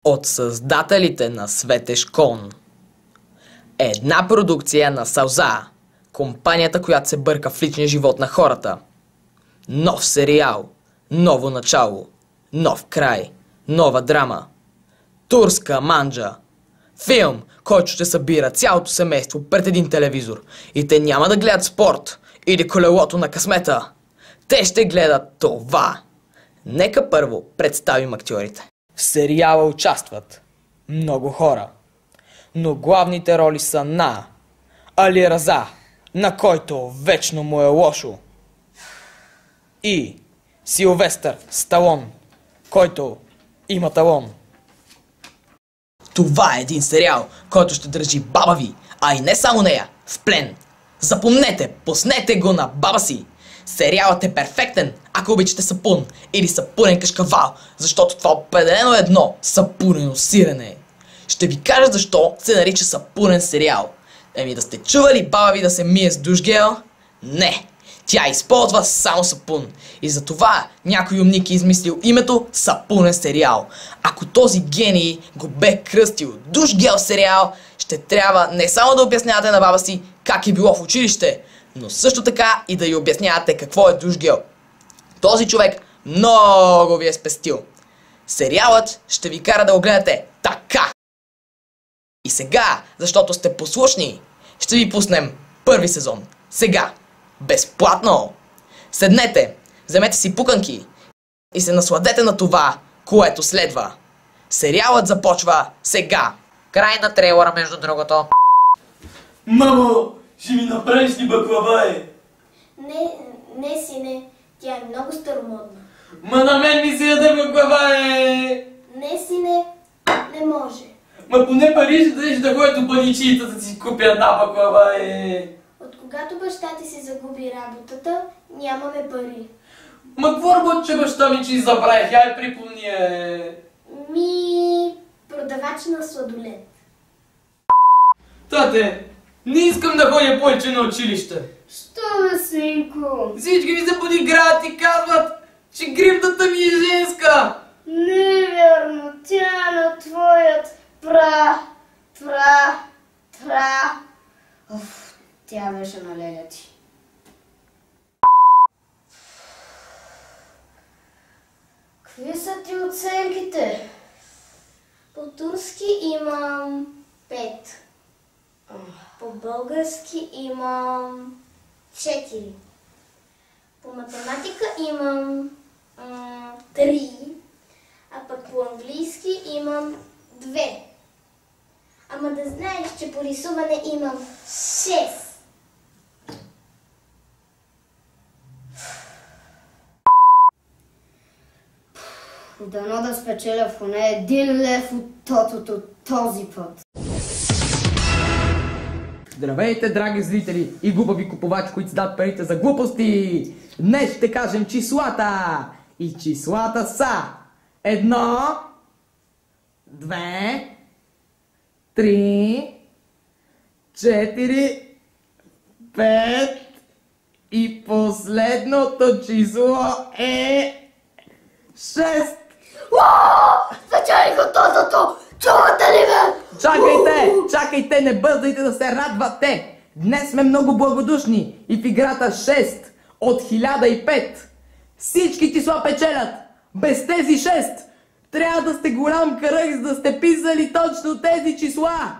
От създателите на Светеш Кон. Една продукция на Сълза, компанията, която се бърка в личния живот на хората. Нов сериал, ново начало, нов край, нова драма. Турска манджа. Филм, който ще събира цялото семейство пред един телевизор. И те няма да гледат спорт или колелото на късмета. Те ще гледат това. Нека първо представим актьорите. В сериала участват много хора, но главните роли са на Али Раза, на който вечно му е лошо, и Силвестър Сталон, който има талон. Това е един сериал, който ще държи баба ви, а и не само нея, в плен. Запомнете, пуснете го на баба си. Сериалът е перфектен, ако обичате сапун или сапунен кашкавал, защото това определено е едно сапунено сирене. Ще ви кажа защо се нарича сапунен сериал. Да сте чували баба ви да се мие с душгел? Не! Тя използва само сапун. И затова някой умник е измислил името сапунен сериал. Ако този гений го бе кръстил душгел сериал, ще трябва не само да обяснявате на баба си как е било в училище, но също така и да й обяснявате какво е душгел. Този човек много ви е спестил. Сериалът ще ви кара да го гледате така. И сега, защото сте послушни, ще ви пуснем първи сезон. Сега. Безплатно. Седнете, вземете си пуканки и се насладете на това, което следва. Сериалът започва сега. Край на трейлера, между другото. Мамо, ще ми направиш ли баклава, е? Не, сине, тя е много старомодна. Ма на мен ми се яде баклава, е! Не, сине, не може. Ма поне пари ще дадеш да ходя до паничията да си купя една баклава, е! От когато баща ти си загуби работата, нямаме пари. Ма какво работи, че баща ми, че и забравих? Я припомни, е! Продавач на сладолед. Тате, не искам да ходя повече на училище. Що бе, синко? Всички ми се подиграват и казват, че гримната ми е женска. Не е вярно, тя е на твоят тя беше на леля ти. Какви са ти оценките? По турски имам 5. По български имам 4. По математика имам 3. А пък по английски имам 2. Ама да знаеш, че по рисуване имам 6. Дано да спечеля поне 1 лев от тотото този път. Здравейте, драги зрители и глупави купувачи, които си дадат парите за глупости! Днес ще кажем числата! И числата са 1, 2, 3, 4, 5 и последното число е 6! Спечелих от тотото! Чувате ли ме? Чакайте, не бързайте да се радвате! Днес сме много благодушни и в играта 6 от 1005 всички числа печелят! Без тези 6 трябва да сте голям кръг, за да сте писали точно тези числа!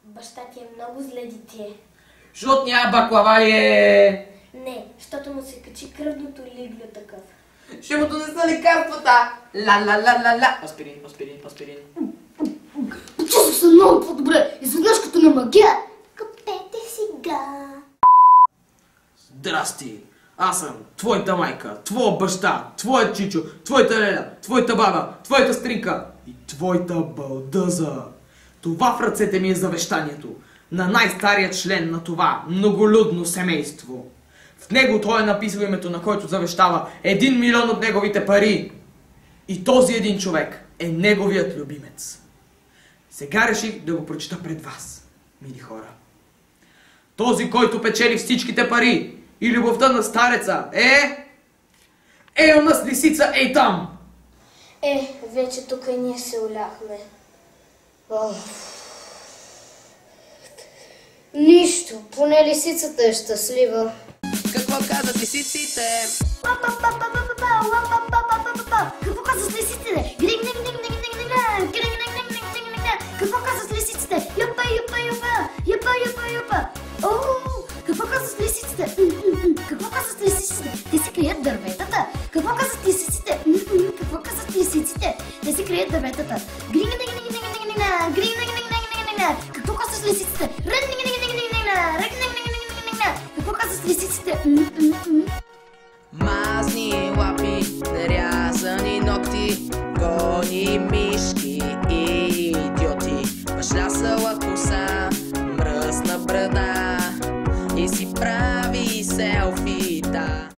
Баща ти е много зле дете. Защото няма баклава, е! Не, защото му се качи кръвното лигло такъв. Ще му донеса лекарствата! Ла. Аспирин. Почувствах се много по-добре. Изведнъж като на магия. Купете сега. Здрасти! Аз съм твоята майка, твоя баща, твоя чичо, твоята леля, твоята баба, твоята стринка и твоята балдъза. Това в ръцете ми е завещанието на най-стария член на това многолюдно семейство. В него той е написал името, на който завещава 1 милион от неговите пари. И този един човек е неговият любимец. Сега реших да го прочита пред вас, мили хора. Този, който печели всичките пари и любовта на стареца е Ей, у нас лисица, ей там! Вече тук и ние се уляхме. Нищо, поне лисицата е щастлива. Какво казват лисиците? Какво казват лисиците? Какво казват лисиците? Юпа, юпа, юпа! Юпа, юпа, юпа! Какво казват лисиците? Какво казват лисиците? Те си крият дърветата. Какво казват лисиците? Какво казват лисиците? Те си крият дърветата. Какво казват лисиците? Какво казват лисиците? Мазни лапи, нарязани ногти, гони мишки.